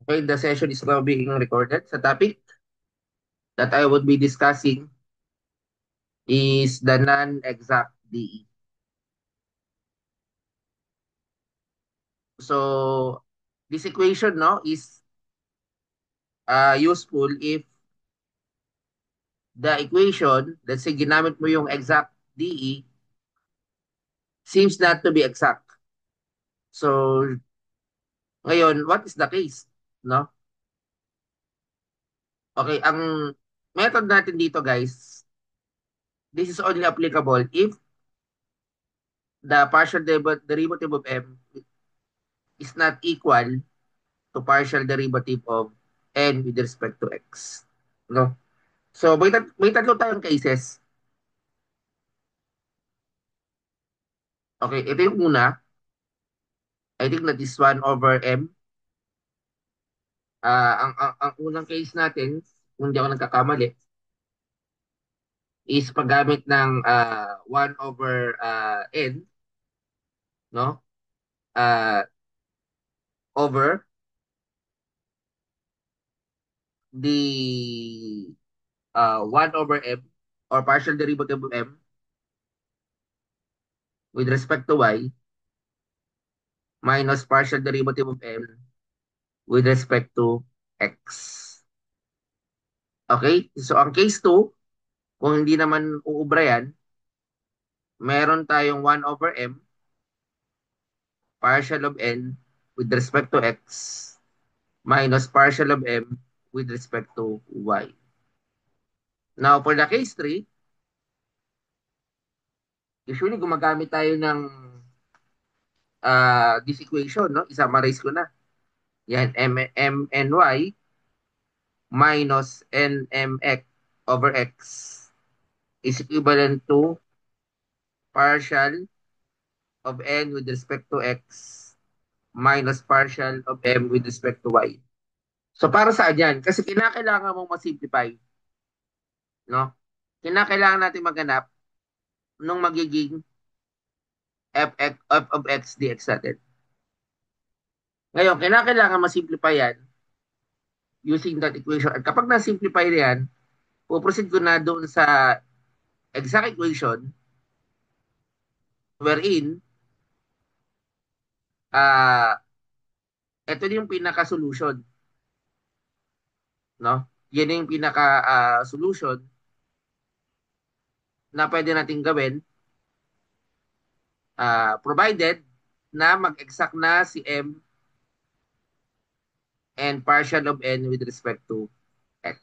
Okay, the session is now being recorded. Sa topic that I would be discussing is the non-exact DE. So, this equation no is useful if the equation, let's say ginamit mo yung exact DE, seems not to be exact. So, ngayon, what is the case? No? Okay, ang method natin dito guys, this is only applicable if the partial derivative of m is not equal to partial derivative of n with respect to x. No? So, may tatlo tayong cases. Okay, ito yung una. I think that is 1 over m. Ang unang case natin, kung hindi ako nagkakamali, is paggamit ng 1 over n, no? Uh, over the 1 over m or partial derivative of m with respect to y minus partial derivative of m with respect to x. Okay? So, ang case 2, kung hindi naman uubra yan, meron tayong 1 over m partial of n with respect to x minus partial of m with respect to y. Now, for the case 3, usually gumagamit tayo ng this equation, no? I-summarize ko na. Yan, mny minus nmx over x is equivalent to partial of n with respect to x minus partial of m with respect to y. So para saan yan? Kasi kinakailangan mong masimplify, no? Kinakailangan natin maghanap nung magiging f of x dx natin. Ngayon, kinakailangan masimplify yan using that equation. At kapag na-simplify na yan, puproceed ko na doon sa exact equation wherein ito yung pinaka-solution, no? Yan yung pinaka-solution na pwede natin gawin provided na mag-exact na si m and partial of n with respect to x.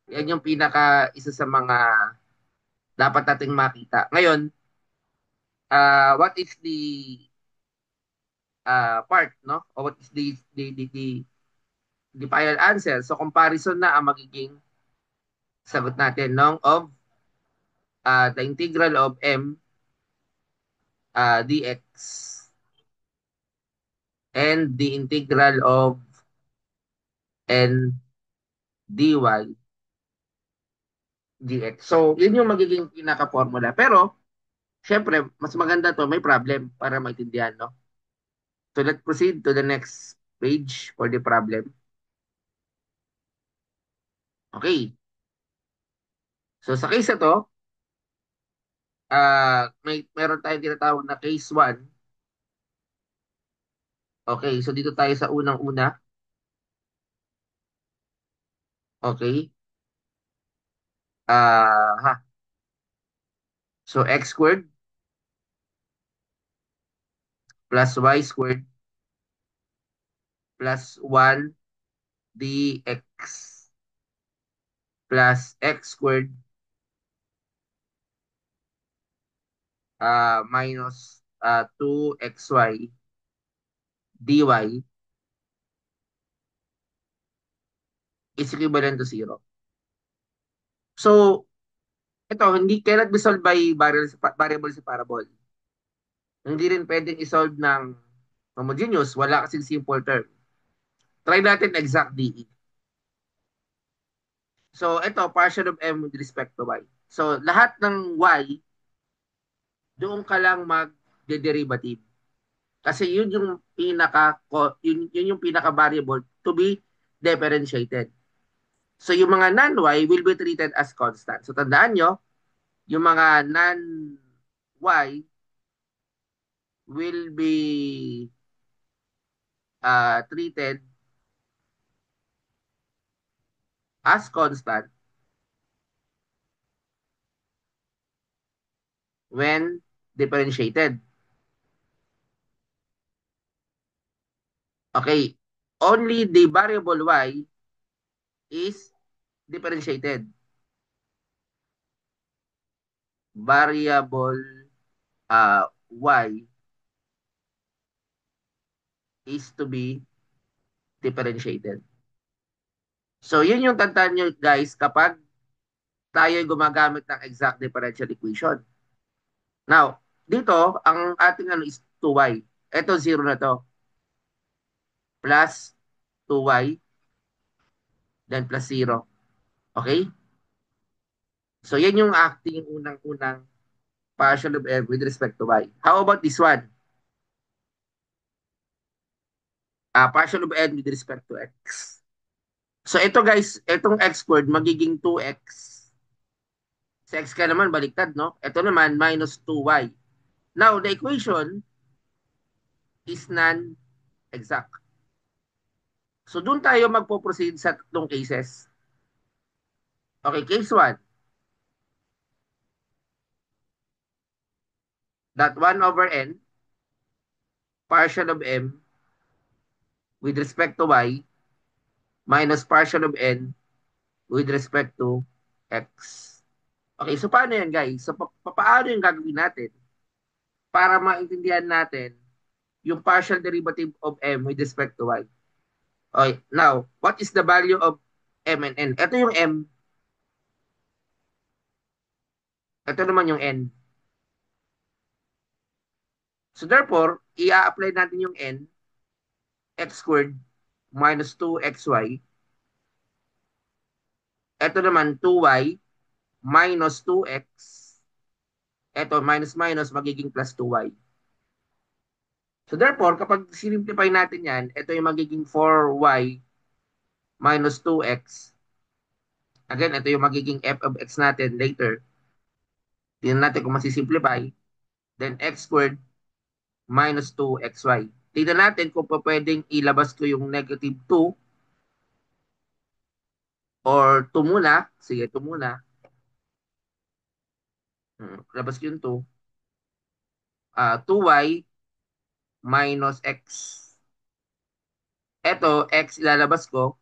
Yan yung pinaka isa sa mga dapat nating makita. Ngayon, what is the part, no? Or what is the final answer? So comparison na ang magiging sagot natin, no? Of the integral of m dx and the integral of n dy dx. So, yun yung magiging pinaka-formula. Pero, syempre, mas maganda to, may problem para maintindihan, no? So, let's proceed to the next page for the problem. Okay. So, sa case na to, meron tayong tinatawag na case 1. Okay, so dito tayo sa unang-una. Okay. Ha. So, x squared plus y squared plus 1 dx plus x squared minus 2xy dy is equivalent to 0. So, ito, hindi cannot be solved by variable separable. Hindi rin pwedeng isolve ng homogeneous. Wala kasing simple term. Try natin exact DE. So, ito, partial of m with respect to y. So, lahat ng y, doon ka lang mag-derivative. Kasi yun yung pinaka variable to be differentiated. So yung mga non-y will be treated as constant. So tandaan nyo, yung mga non-y will be treated as constant when differentiated. Okay. Only the variable y is differentiated. Variable y is to be differentiated. So, yun yung tandaan nyo guys kapag tayo gumagamit ng exact differential equation. Now, dito, ang ating ano is 2y. Ito, 0 na to. Plus 2y, then plus 0. Okay? So, yan yung acting unang-unang partial of f with respect to y. How about this one? Partial of n with respect to x. So, ito guys, itong x squared magiging 2x. Sa x ka naman, baliktad, no? Ito naman, minus 2y. Now, the equation is non-exact. So, doon tayo magpo-proceed sa tatlong cases. Okay, case 1, that 1 over n, partial of m, with respect to y, minus partial of n, with respect to x. Okay, so paano yan, guys? So, paano yung gagawin natin para maintindihan natin yung partial derivative of m with respect to y? Okay, now, what is the value of m and n? Ito yung m, ito naman yung n. So therefore, i-apply natin yung n, x squared minus 2xy. Ito naman 2y minus 2x. Ito minus minus magiging plus 2y. So therefore, kapag simplify natin yan, ito yung magiging 4y minus 2x. Again, ito yung magiging f of x natin later. Tingnan natin kung masisimplify. Then x squared minus 2xy. Tingnan natin kung pa pwedeng ilabas ko yung negative 2 or 2 muna. Sige, 2 muna. Labas ko yung 2. 2y minus x. Ito, x ilalabas ko.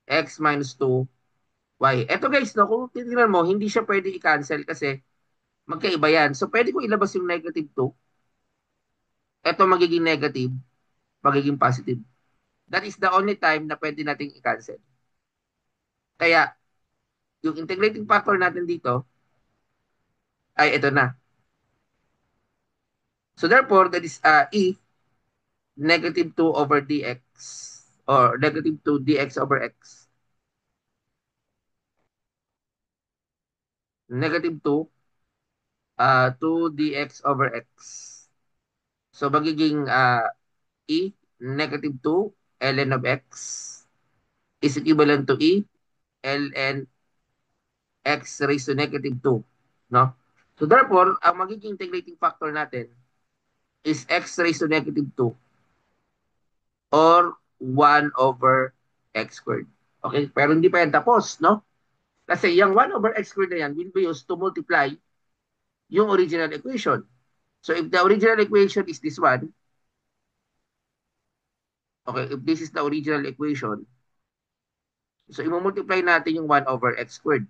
X minus 2y. Ito guys, no, kung titignan mo, hindi siya pwede i-cancel kasi magkaiba yan. So, pwede ko ilabas yung negative 2. Ito magiging negative, magiging positive. That is the only time na pwede nating i-cancel. Kaya, yung integrating factor natin dito, ay ito na. So, therefore, that is e negative 2 over dx or negative 2 dx over x. Negative 2 2 dx over x. So, magiging e negative 2 ln of x is equivalent to e ln x raised to negative 2. No? So, therefore, ang magiging integrating factor natin is x raised to negative 2 or 1 over x squared. Okay? Pero hindi pa yan tapos, no? Kasi yung 1 over x squared na yan will be used to multiply yung original equation. So, if the original equation is this one, okay, if this is the original equation, so i-multiply natin yung 1 over x squared.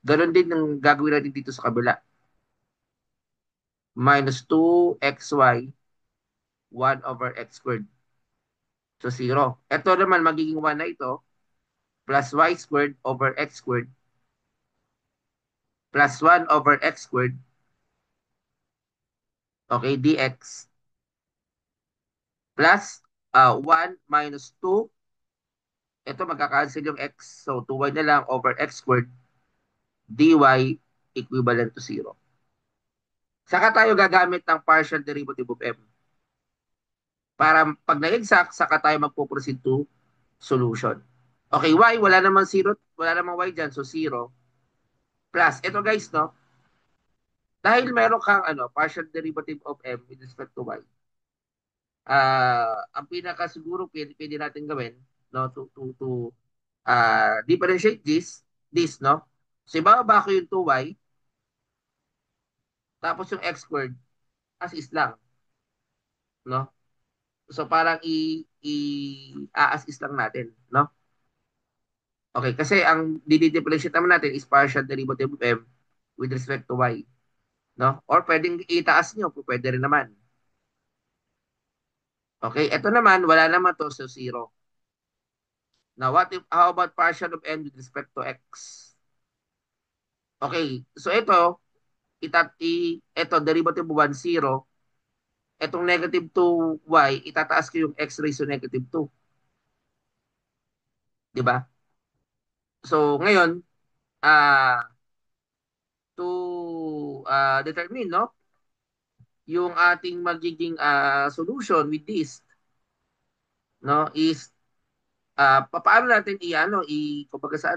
Ganon din ang gagawin natin dito sa kabila. Minus 2xy, 1 over x squared. So, 0. Ito naman, magiging 1 na ito, plus y squared over x squared, plus 1 over x squared, okay, dx, plus 1 minus 2, ito magkakancel yung x, so 2y na lang over x squared, dy equivalent to 0. Saka tayo gagamit ng partial derivative of m. Para pag na-exact, saka tayo magpo-proceed to solution. Okay, y, wala namang zero, wala namang y dyan, so 0. Plus, ito guys, no, dahil meron kang partial derivative of m with respect to y, ang pinaka siguro pwede natin gawin, no, to differentiate this, no? So, ibababa ko yung 2y, tapos yung x squared, as is lang, no? So, parang as is lang natin, no? Okay, kasi ang didi-differentiate naman natin is partial derivative of m with respect to y, no? Or pwedeng itaas nyo, pwede rin naman. Okay, ito naman, wala naman to, so 0. Now, how about partial of n with respect to x? Okay, so ito, derivative of 1, 0. Itong negative 2y, itataas ko yung x raised to negative 2. Di ba? So, ngayon, to determine, no, yung ating magiging solution with this, no, is paano natin kumbaga sa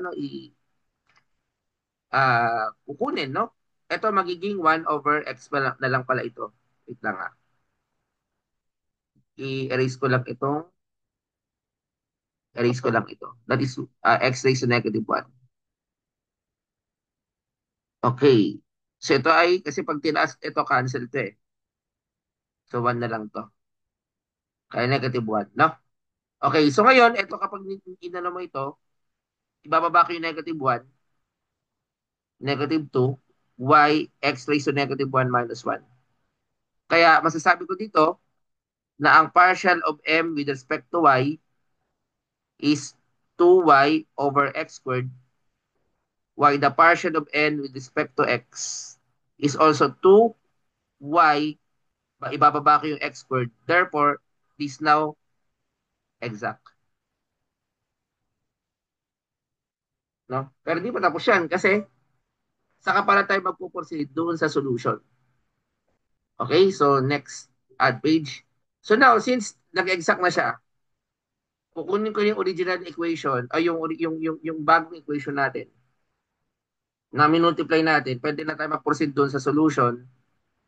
kukunin, no? Ito magiging 1 over x na lang pala ito. Wait lang ha. I-erase ko lang itong, erase ko lang ito. That is x raised to negative 1. Okay. So ito ay, kasi pag tinaas, ito cancel ito eh. So 1 na lang to. Kaya negative 1, no? Okay, so ngayon, ito kapag inano mo ito, ibababa ko yung negative 1, negative 2, y, x raised to negative 1 minus 1. Kaya masasabi ko dito na ang partial of m with respect to y is 2y over x squared, while the partial of n with respect to x is also 2y, ibababa ko yung x squared. Therefore, this now exact. No? Pero di pa tapos yan kasi saka pala tayo magpuproceed doon sa solution. Okay, so next, add page. So now, since nag-exact na siya, kukunin ko yung original equation, ay yung bagong equation natin na minultiply natin, pwede na tayo mag-proceed doon sa solution.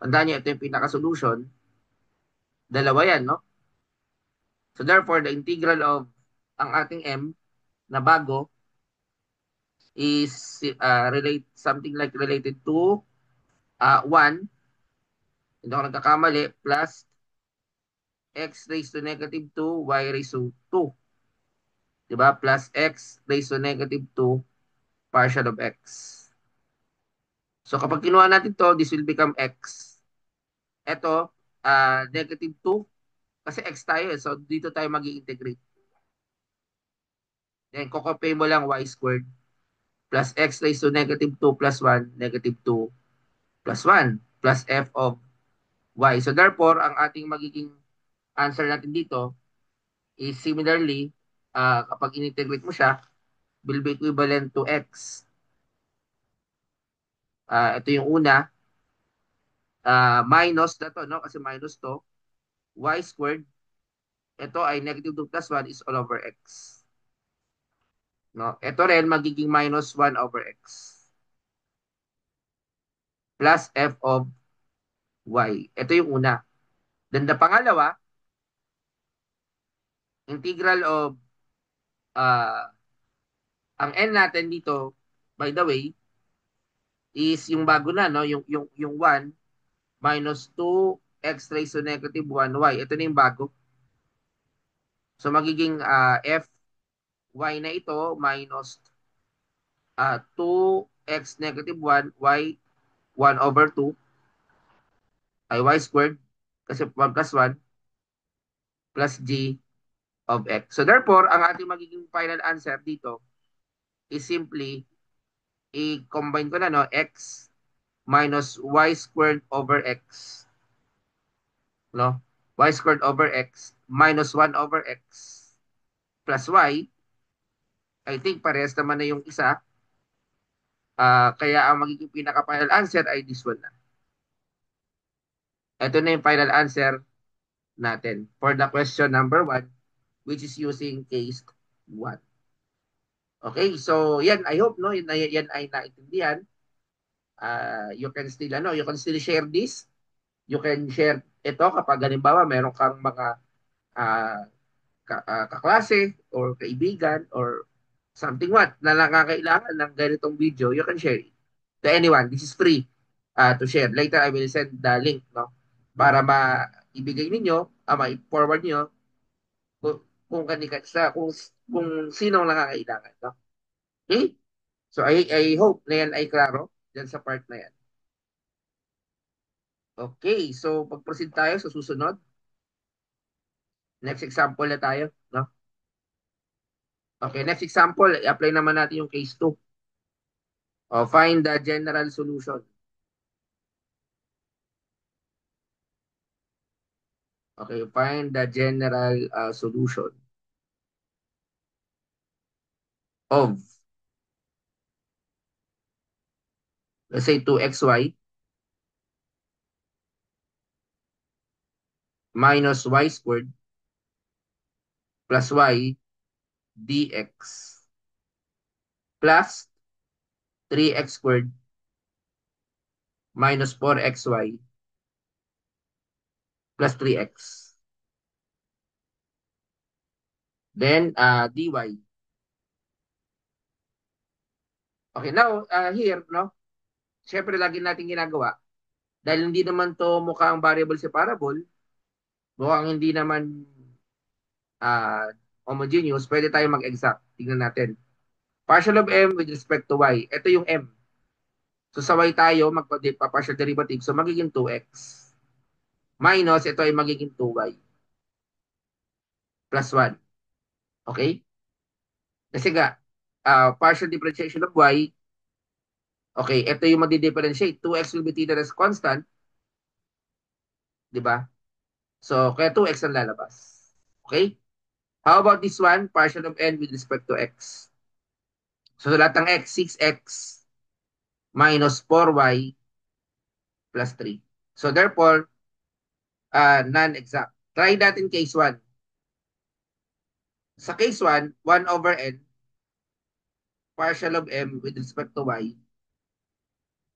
Tandaan niyo, ito yung pinaka-solution. Dalawa yan, no? So therefore, the integral of ang ating m na bago is something like related to 1, hindi ako nagkakamali, plus x raised to negative 2, y raised to 2. Diba? Plus x raised to negative 2, partial of x. So kapag kinuha natin to, this will become x. Ito, negative 2, kasi x tayo eh. So dito tayo mag-i-integrate. Then, kokopay mo lang y squared plus x raised to negative 2 plus 1, negative 2 plus 1 plus f of y. So therefore, ang ating magiging answer natin dito is similarly, kapag in-integrate mo siya, will be equivalent to x. Ito yung una, minus na to, no? Kasi minus to, y squared, ito ay negative 2 plus 1 is all over x. No? Ito rin magiging minus 1 over x plus f of y. Ito yung una. Then the pangalawa, integral of uh, ang n natin dito, by the way, is yung bago na, no? Yung 1 minus 2 x raised to negative 1 y. Ito na yung bago. So magiging f y na ito minus 2x negative 1 y 1 over 2 ay y squared kasi 1 plus 1 plus g of x. So therefore, ang ating magiging final answer dito is simply i-combine ko na, no, x minus y squared over x, no? Y squared over x minus 1 over x plus y. I think parehas naman na yung isa. Kaya ang magiging pinaka-final answer ay this one na. Ito na yung final answer natin for the question number 1, which is using case 1. Okay, so yan, I hope no, yan ay naintindihan. You can still you can still share this. You can share ito kapag halimbawa meron kang mga uh, kaklase or kaibigan or something what na nakakailangan ng ganitong video, you can share it to anyone. This is free to share. Later, I will send the link no para maibigay ninyo, ma-forward niyo kung kanina sa kung sino ang nakakailangan. No? Okay? So, I hope na yan ay klaro dyan sa part na yan. Okay, so pag-proceed tayo sa susunod. Next example na tayo. No? Okay, next example, i-apply naman natin yung case 2. Find the general solution. Okay, find the general solution of, let's say, 2xy minus y squared plus y dx plus 3x squared minus 4xy plus 3x. Then, dy. Okay, now, here, no? Siyempre, lagi natin ginagawa. Dahil hindi naman to mukhang variable separable, mukhang hindi naman uh, homogeneous, pwede tayo mag-exact. Tingnan natin. Partial of m with respect to y. Ito yung m. So sa y tayo, magpa-partial derivative. So magiging 2x. Minus, ito ay magiging 2y. Plus 1. Okay? Kasi nga, partial differentiation of y, okay, ito yung madi-differentiate. 2x will be treated as constant. Di ba? So, kaya 2x ang lalabas. Okay? How about this one? Partial of n with respect to x. So, lahat ng x, 6x minus 4y plus 3. So, therefore, non-exact. Try natin case 1. Sa case 1, 1 over n, partial of m with respect to y,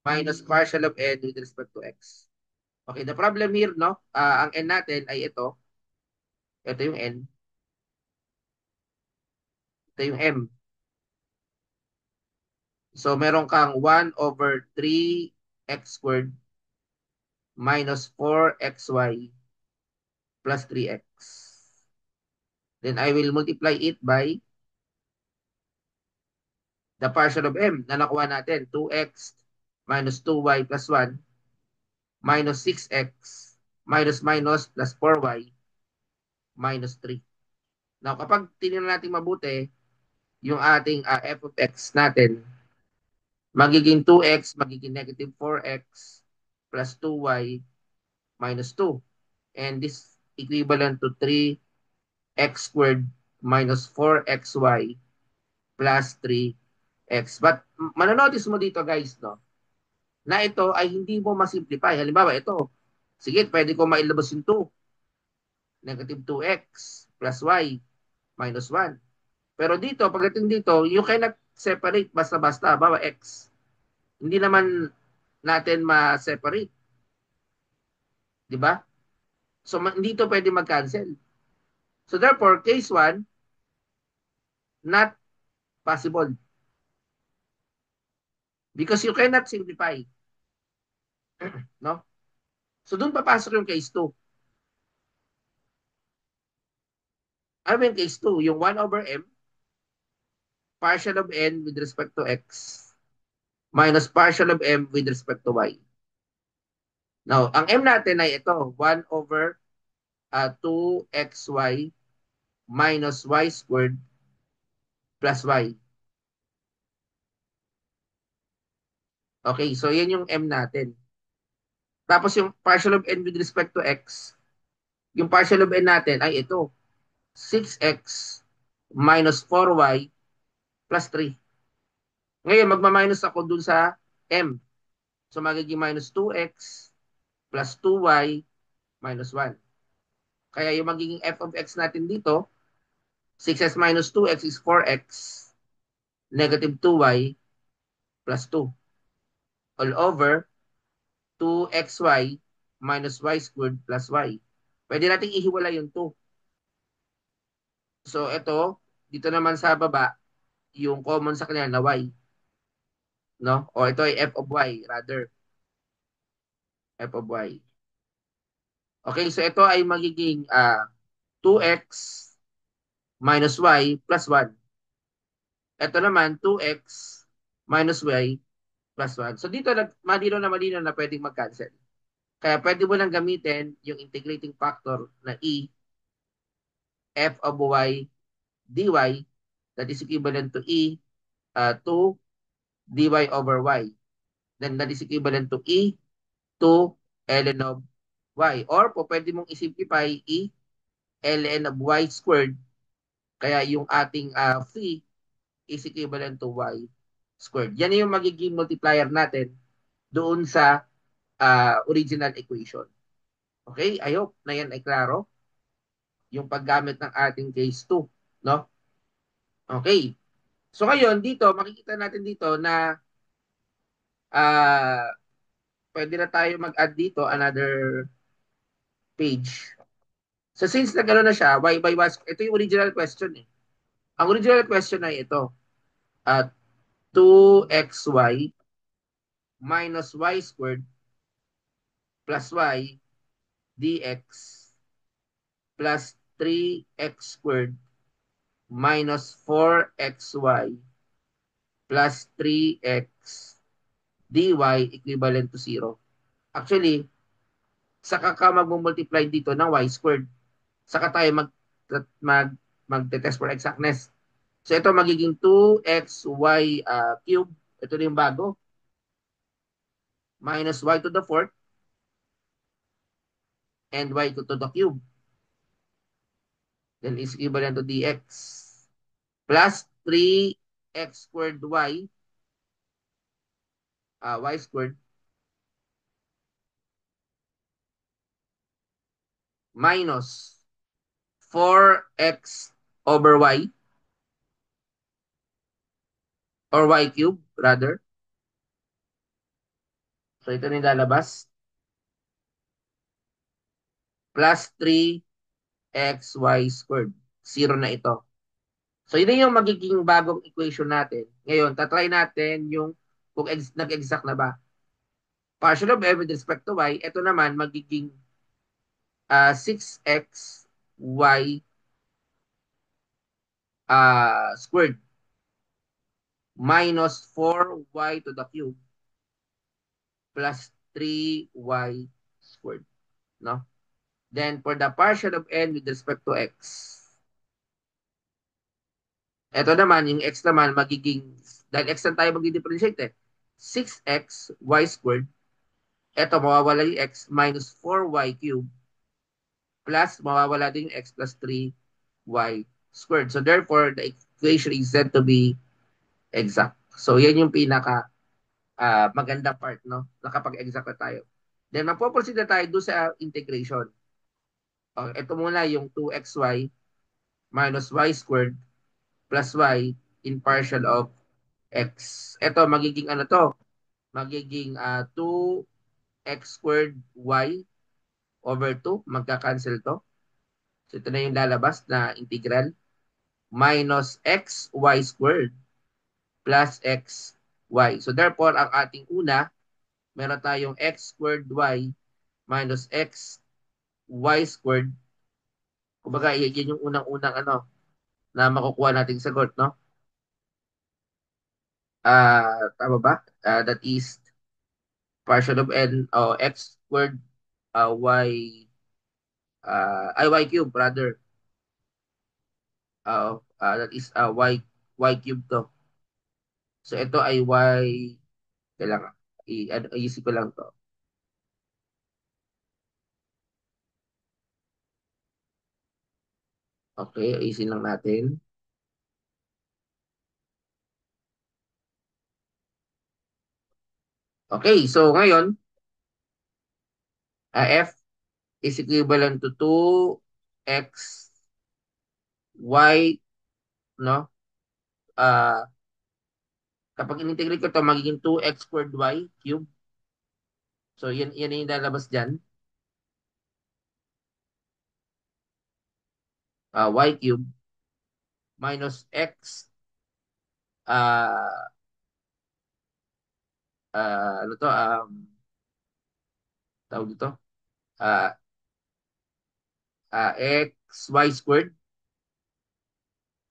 minus partial of n with respect to x. Okay, the problem here, no? Ang n natin ay ito. Ito yung n. Ito yung m. So, meron kang 1 over 3x squared minus 4xy plus 3x. Then, I will multiply it by the partial of m na nakuha natin. 2x minus 2y plus 1 minus 6x minus minus plus 4y minus 3. Now, kapag tingnan natin mabuti, yung ating f of x natin, magiging 2x, magiging negative 4x plus 2y minus 2. And this equivalent to 3x squared minus 4xy plus 3x. But mananotice mo dito guys, no, na ito ay hindi mo masimplify. Halimbawa, ito, sige, pwede ko mailabas yung 2. Negative 2x plus y minus 1. Pero dito, pagdating dito, you cannot separate basta-basta. Bawa x. Hindi naman natin ma-separate. Di ba? So, hindi to pwede mag-cancel. So, therefore, case 1, not possible. Because you cannot simplify. No? So, doon papasok yung case 2. Ano yung case 2? Yung 1 over m, partial of n with respect to x, minus partial of m with respect to y. Now, ang m natin ay ito, 1 over 2xy minus y squared plus y. Okay, so yan yung m natin. Tapos yung partial of n with respect to x, yung partial of n natin ay ito, 6x minus 4y plus 3. Ngayon, magma-minus ako dun sa m. So magiging minus 2x plus 2y minus 1. Kaya yung magiging f of x natin dito, 6x minus 2x is 4x, negative 2y plus 2 all over 2xy minus y squared plus y. Pwede natin ihiwala yung 2. So ito, dito naman sa baba, yung common sa kanila na y. No? O ito ay f of y, rather. F of y. Okay, so ito ay magiging 2x minus y plus 1. Ito naman, 2x minus y plus 1. So dito, malino na pwedeng mag-cancel. Kaya pwede mo lang gamitin yung integrating factor na f of y dy that is equivalent to 2 dy over y. Then that is equivalent to 2 ln of y. Or po pwede mong isimplify ln of y squared. Kaya yung ating phi is equivalent to y squared. Yan yung magiging multiplier natin doon sa original equation. Okay? I hope na yan ay klaro yung paggamit ng ating case 2. No? Okay. So ngayon, dito, makikita natin dito na uh, pwede na tayo mag-add dito another page. So since na gano'n na siya, y by y, ito yung original question eh. Ang original question ay ito. Uh, 2xy minus y squared plus y dx plus 3x squared minus 4xy plus 3x dy equivalent to 0. Actually, saka ka mag-multiply dito ng y squared. Saka tayo mag magte-test for exactness. So ito magiging 2xy cube. Ito na yung bago. Minus y to the fourth and y to the cube. Then is equivalent to dx plus 3x squared y squared minus 4x over y or y cube rather. So ito na yung lalabas. Plus 3xy squared. Zero na ito. So yun yung magiging bagong equation natin. Ngayon, tatry natin yung kung nag-exact na ba. Partial of f with respect to y, ito naman magiging 6x y squared minus 4y to the cube plus 3y squared. No? Then for the partial of n with respect to x, ito naman, yung x naman magiging, dahil x lang tayo mag-differentiate eh, 6x y squared. Ito, mawawala yung x minus 4y cubed plus mawawala din yung x plus 3y squared. So therefore, the equation is said to be exact. So yan yung pinaka maganda part, no? Nakapag-exact na tayo. Then magpo-proceed na tayo doon sa integration. Ito muna yung 2xy minus y squared plus y in partial of x. Ito magiging ano to? Magiging 2x squared y over 2. Magka-cancel to. So ito na yung lalabas na integral. Minus x y squared plus x y. So therefore, ang ating una, meron tayong x squared y minus x y squared. Kumbaga, yan yung unang-unang ano, na makukuha nating sagot, no? Tama ba? That is partial of n, x squared y, y cube rather. That is y cube to. So ito ay kailangan, iisip ko lang to. Okay, ayusin lang natin. Okay, so ngayon, f is equivalent to 2 x, y, no? Ah, kapag in-integrate ko to magiging 2x squared y cube. So, yan yung lalabas dyan. Y cube minus x, ah, ano to, tawag dito, ah, x, y squared,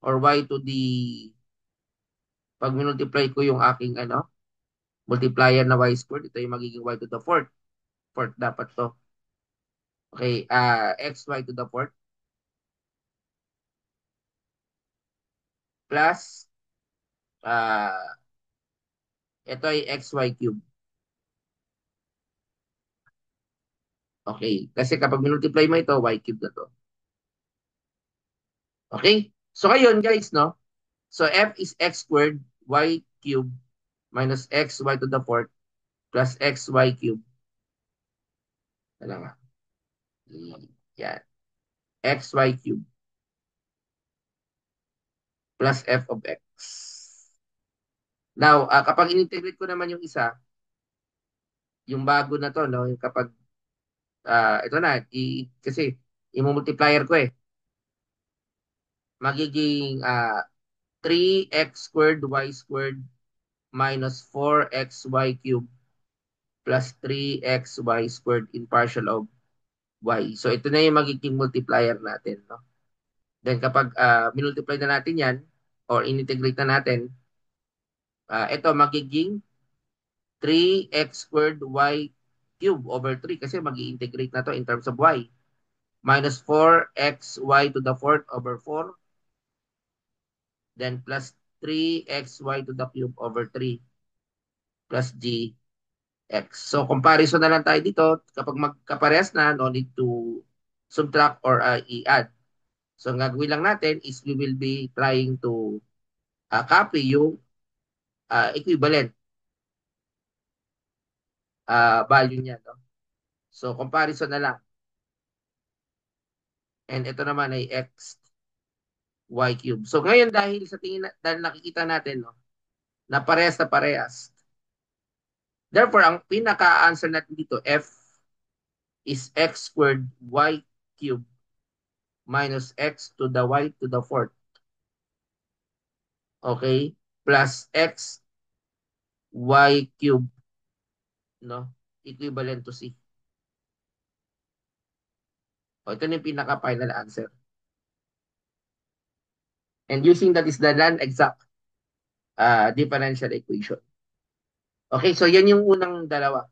or y to the, pag minultiply ko yung aking, multiplier na y squared, ito yung magiging y to the fourth. Fourth dapat to. Okay, x, y to the fourth, plus, ah, ito ay xy cube. Okay, kasi kapag minultiply mo ito, y cube na to. Okay? So ngayon guys, no? So f is x squared y cube minus xy to the fourth plus xy cube. Ano nga? Yan. Xy cube plus f of x. Now, kapag in-integrate ko naman yung isa, yung bago na to, no? Yung kapag, ito na, kasi, i-multiplier ko eh. Magiging 3x squared y squared minus 4xy cube plus 3xy squared in partial of y. So ito na yung magiging multiplier natin. No? Then kapag minultiply na natin yan or integrate na natin, ito magiging 3x squared y cube over 3 kasi mag-integrate na to in terms of y. Minus 4xy to the fourth over 4. Then plus 3xy to the cube over 3 plus g x. So, comparison na lang tayo dito. Kapag magkaparehas na, no need to subtract or i-add. So, ang gagawin lang natin is we will be trying to copy yung equivalent value niya. No? So, comparison na lang. And ito naman ay x, y cube. So, ngayon dahil sa tingin dahil nakikita natin no, na parehas na parehas. Therefore, ang pinaka-answer natin dito, f is x squared y cube minus x to the y to the fourth. Okay? Plus x y cube, no? Equivalent to C. O, ito na yung pinaka-final answer. And using that is the non-exact differential equation. Okay, so yan yung unang dalawa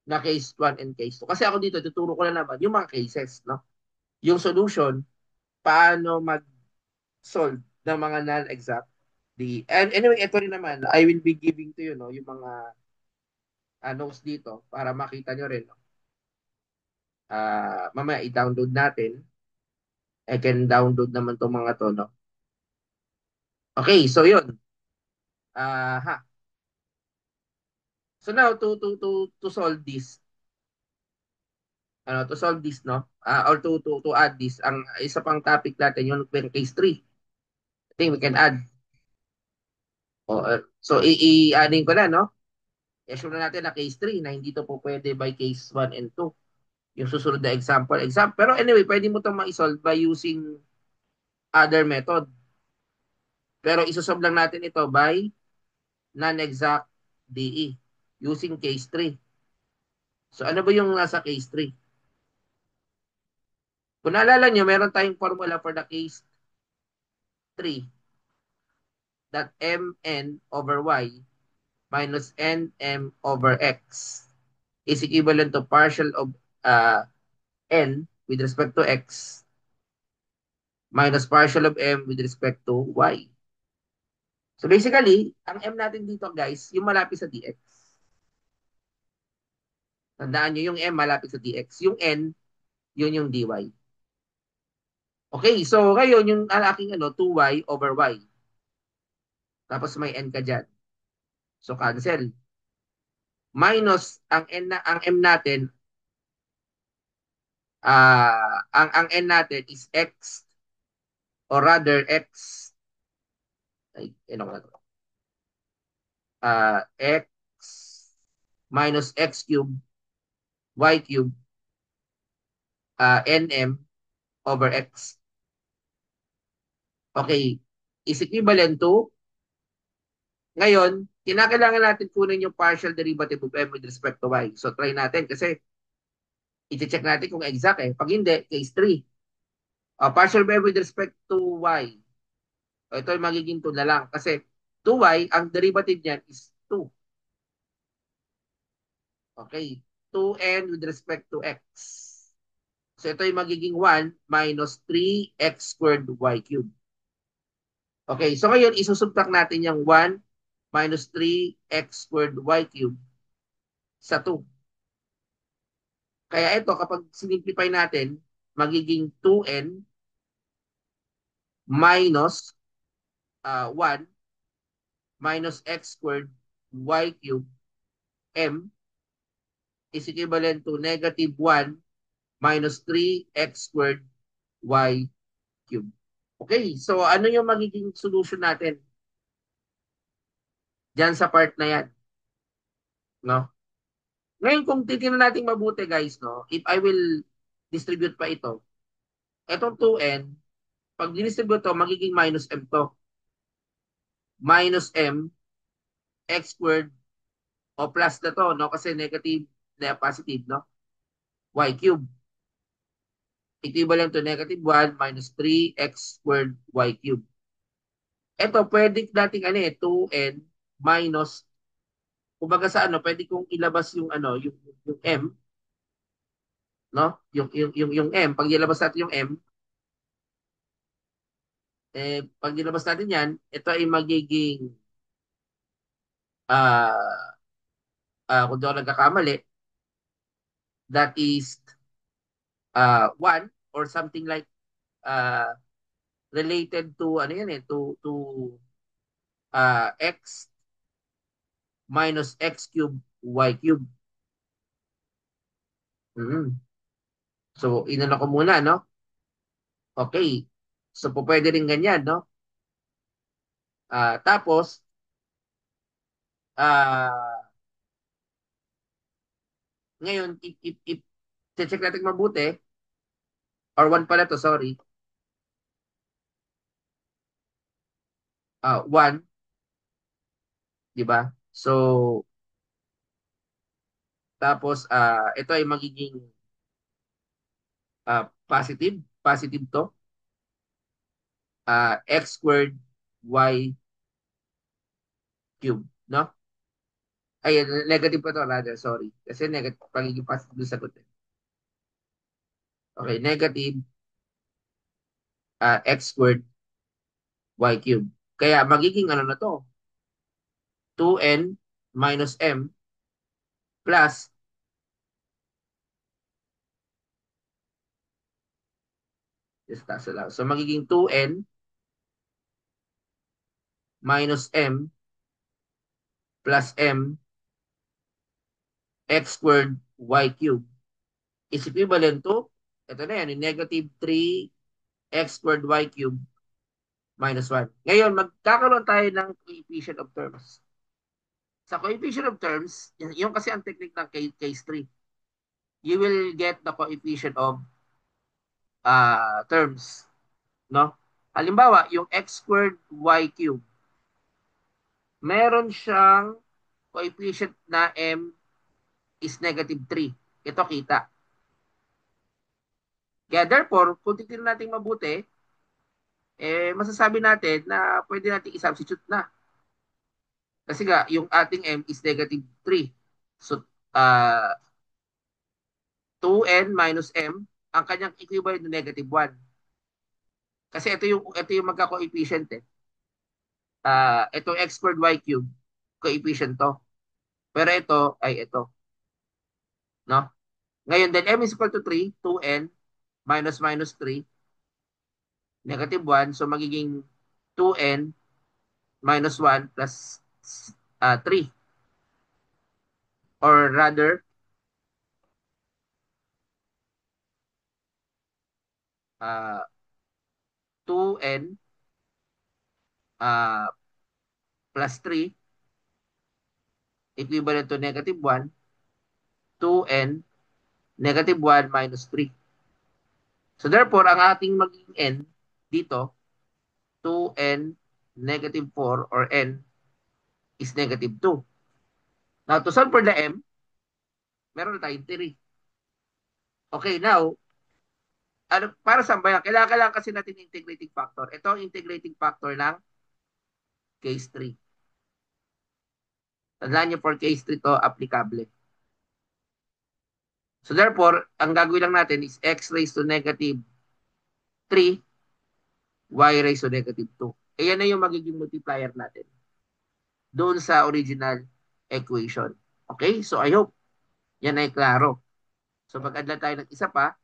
na case 1 and case 2. Kasi ako dito, tuturo ko na naman yung mga cases, no? Yung solution, paano mag-solve ng mga non-exact. And anyway, ito rin naman, I will be giving to you, no, yung mga notes dito para makita nyo rin, no? Mamaya i-download natin. I can download naman itong mga to, no? Okay, so yun. Ha. So now to solve this, to solve this, no? Or to add this, ang isa pang topic natin yung case 3. I think we can add. So i-adding ko na, no? I-assume na natin na case 3 na hindi to po pwede by case 1 and 2. Yung susunod na example. Pero anyway, pwede mo itong ma-solve by using other method. Pero isosolve lang natin ito by non-exact DE using case 3. So ano ba yung nasa case 3? Kung naalala nyo, meron tayong formula for the case 3 that mn over y minus nm over x is equivalent to partial of n with respect to x minus partial of m with respect to y. So basically, ang m natin dito guys, yung malapit sa dx. Tandaan nyo, yung m malapit sa dx. Yung n, yun yung dy. Okay, so ngayon yung aking 2y over y. Tapos may n ka dyan. So cancel. Minus ang m natin ang n natin is x or rather x, ay, ano nga to? X minus x cube, y cube, nm over x. Okay, is equivalent to, ngayon, kinakailangan natin kunin yung partial derivative of m with respect to y. So try natin kasi i-check natin kung exact eh. Pag hindi, case 3. Partial m with respect to y. Ito ay magiging 2 na lang kasi 2y, ang derivative niyan is 2. Okay, 2n with respect to x. So ito ay magiging 1 minus 3x squared y cubed. Okay, so ngayon isusubtract natin yung 1 minus 3x squared y cubed sa 2. Kaya ito, kapag simplify natin, magiging 2n minus 1 minus x squared y cubed m is equivalent to negative 1 minus 3x squared y cubed. Okay, so ano yung magiging solution natin dyan sa part na yan? No? Ngayon, kung titignan natin mabuti guys, no, if I will distribute pa ito, itong 2n, pag distribute to, magiging minus m to. Minus m, x squared, o plus na to, no? Kasi negative, na positive, no? Y cube. Equivalent to negative 1 minus 3x squared y cube. Ito, pwede nating ano eh, 2n minus, kumbaga sa ano, pwede kong ilabas yung ano, yung m, no? Yung m, pag ilabas natin yung m, pag ilabas natin yan, ito ay magiging, ah, kung di ako nagkakamali, that is 1 or something like uh, related to, ano yan eh, to x minus x cube y cube. Mm. So, inano ko muna, no? Okay. So, po pwede rin ganyan, no? Tapos, ah, ngayon, if check natin mabuti, or 1 pala to, sorry. 1, di ba? So, tapos, ito ay magiging positive. Positive to. X squared y cube, no? Ay, negative pa to, rather, sorry. Kasi negative, pagiging positive yung sagot. Okay, negative x squared y cube. Kaya magiging ano na to? 2n minus m plus, just taso lang. So magiging 2n minus m plus m x squared y cube is equivalent to, ito na yan, yung negative 3x squared y cube minus 1. Ngayon, magkakaroon tayo ng coefficient of terms. Sa coefficient of terms, yung kasi ang technique ng case 3, you will get the coefficient of terms, no? Halimbawa, yung x squared y cube, meron siyang coefficient na m is negative 3. Ito kita. Kaya therefore, kung titignan natin mabuti, masasabi natin na pwede natin i-substitute na. Kasi nga, yung ating m is negative 3. So, 2n minus m, ang kanyang equivalent na negative 1. Kasi ito yung magka-coefficient eh. Itong x squared y cube, coefficient to. Pero ito ay ito. No? Ngayon, then m is equal to 3, 2n minus minus 3, negative 1. So, magiging 2n minus 1 plus 3. Or rather, uh, 2n uh, plus 3 equivalent to negative 1, 2n negative 1 minus 3. So therefore, ang ating magiging n dito, 2n negative 4 or n is negative 2. Now, to solve for the m, meron na tayong 3. Okay, now, ano, para saan ba yan? Kailangan kasi natin integrating factor. Ito ang integrating factor ng case 3. Tandaan nyo, for case 3 to, applicable. So therefore, ang gagawin lang natin is x raised to negative 3, y raised to negative 2. Ayan na yung magiging multiplier natin doon sa original equation. Okay? So I hope yan ay klaro. So pag-add tayo ng isa pa.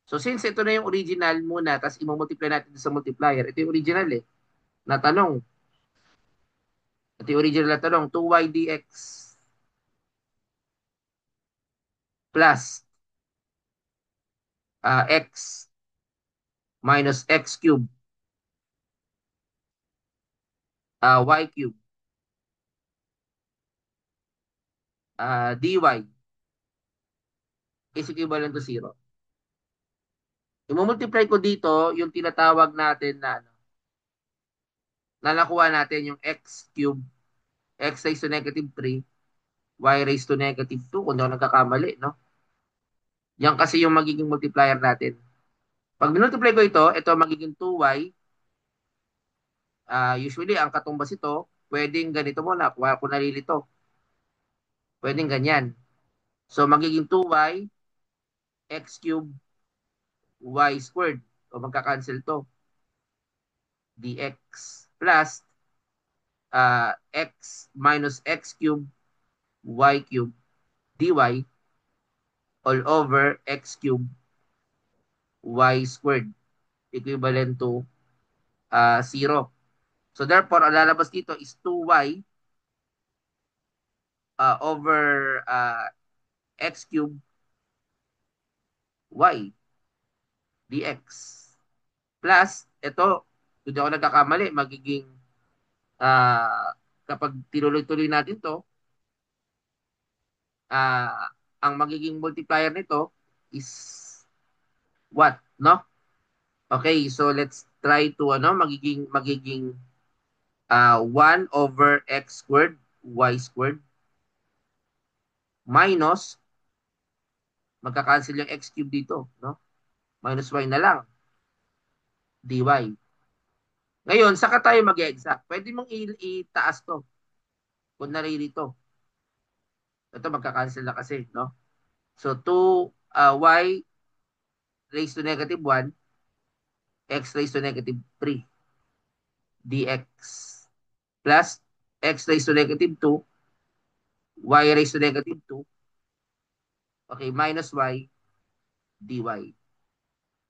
So since ito na yung original muna, tapos i-multiply natin sa multiplier, ito yung original na tanong. Ito yung original na tanong, 2y dx plus x minus x cube y cube dy is equivalent to 0. I-multiply ko dito yung tinatawag natin na nakuha natin yung x cube, x raised to negative 3, y raised to negative 2, kung di ako nagkakamali, no? Yan kasi yung magiging multiplier natin. Pag multiply ko ito magiging 2y. Usually, ang katumbas ito, pwedeng ganito muna, kuha ko nalilito. Pwedeng ganyan. So, magiging 2y, x cube, y squared. O magka-cancel to. Dx plus x minus x cube, y cube, dy all over x cube, y squared equivalent to 0. So therefore, ang lalabas dito is 2y over x cube y dx. Plus, ito, kung di ako nagkakamali, magiging kapag tinuloy-tuloy natin to, ang magiging multiplier nito is what? No? Okay, so let's try to magiging 1 over x squared y squared minus magka-cancel yung x cube dito, no? Minus y na lang dy. Ngayon, saka tayo mag-exact. Pwede mong itaas to kung naririto. Ito magka-cancel na kasi, no? So 2 y raised to negative 1 x raised to negative 3 dx plus x raised to negative 2 y raised to negative 2, okay, minus y dy.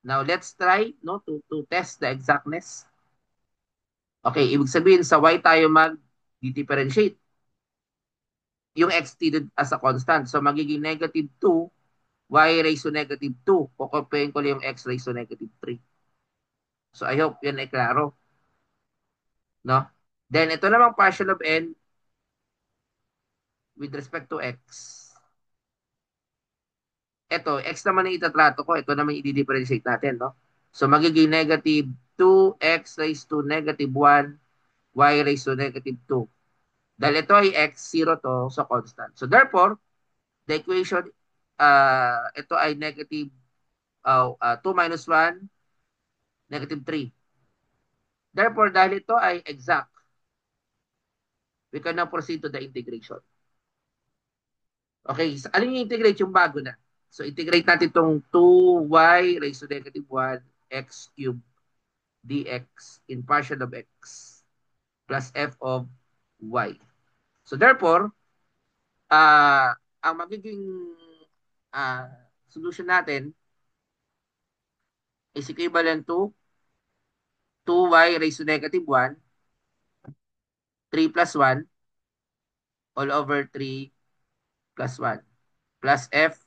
Now, let's try no to test the exactness. Okay, ibig sabihin sa y tayo mag-differentiate. Yung x treated as a constant. So, magiging negative 2 y raised to negative 2. Kukumpare ko lang yung x raised to negative 3. So, I hope yan ay klaro. No? Then, ito namang partial of n with respect to x. Ito, x naman ang itatrato ko. Ito naman i-differentiate natin. No? So, magiging negative 2x raised to negative 1 y raised to negative 2. Dahil ito ay x, 0 to, so constant. So, therefore, the equation, ito ay negative 2 minus 1, negative 3. Therefore, dahil ito ay exact, we can now proceed to the integration. Okay, so alin yung integrate? Yung bago na. So, integrate natin itong 2y raised to negative 1 x cubed dx in partial of x plus f of y. So, therefore, ang magiging uh, solution natin is equivalent to 2y raised to negative 1, 3 plus 1, all over 3 plus 1, plus f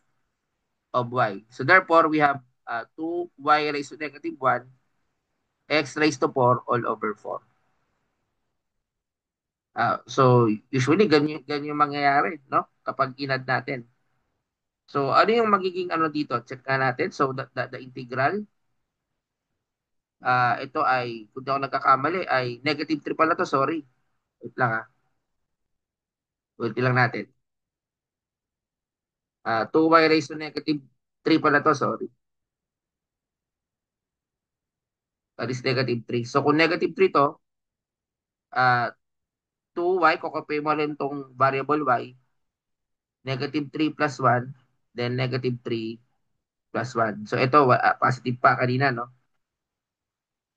of y. So therefore, we have 2y raised to negative 1, x raised to 4 all over 4. So, usually, ganyan yung mangyayari, no? Kapag inad natin. So, ano yung magiging ano dito? Check na natin. So, the integral, ito ay, kung di ako nagkakamali, ay negative 3 pala to. Sorry. Wait lang Wait lang natin. 2y raised to negative 3 pala to. Sorry. That is negative 3. So, kung negative 3 to, uh, 2y, kukopay mo rin tong variable y, negative 3 plus 1, then negative 3 plus 1. So, ito, positive pa kanina, no?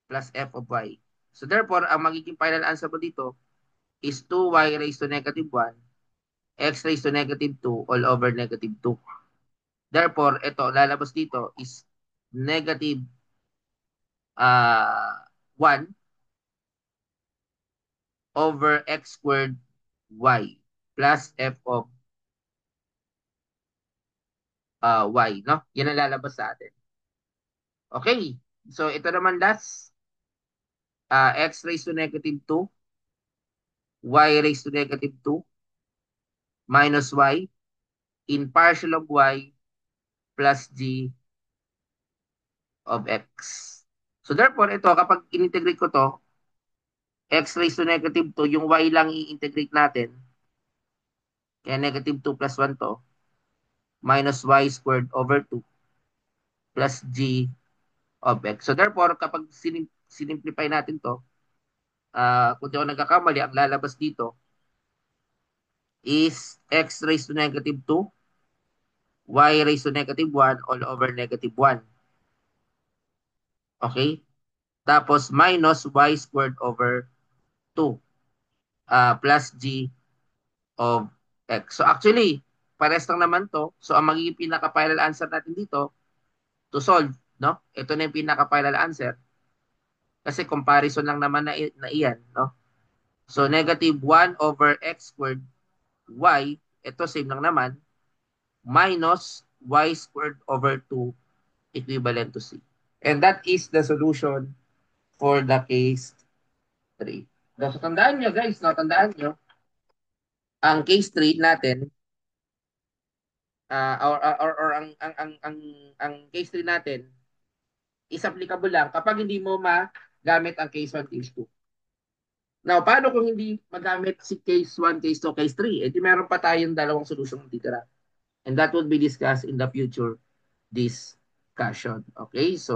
Plus f of y. So, therefore, ang magiging final answer mo dito is 2y raised to negative 1, x raised to negative 2 all over negative 2. Therefore, ito, lalabas dito is negative 1 over x squared y plus f of y, no? Yan ang lalabas sa atin. Okay. So, ito naman last, x raised to negative 2, y raised to negative 2, minus y, in partial of y plus g of x. So, therefore, ito, kapag in-integrate ko to, x raised to negative 2, yung y lang i-integrate natin, kaya negative 2 plus 1 to, minus y squared over 2 plus g of x. So, therefore, kapag sinimplify natin to, kung di ako nagkakamali, ang lalabas dito is x raised to negative 2, y raised to negative 1 all over negative 1. Okay? Tapos minus y squared over 2 plus g of x. So actually, pares lang naman to. So ang magiging pinaka-final answer natin dito to solve, no? Ito na yung pinaka-final answer. Kasi comparison lang naman na iyan, no? So negative 1 over x squared y, ito same lang naman, minus y squared over 2 equivalent to c. And that is the solution for the case 3. So, tandaan nyo guys, no? Tandaan nyo, ang case 3 natin, or ang case 3 natin, is applicable lang kapag hindi mo magamit ang case 1, case 2. Now, paano kung hindi magamit si case 1, case 2, case 3? Eh, di meron pa tayong dalawang solusyon titira. And that will be discussed in the future discussion. Okay? So,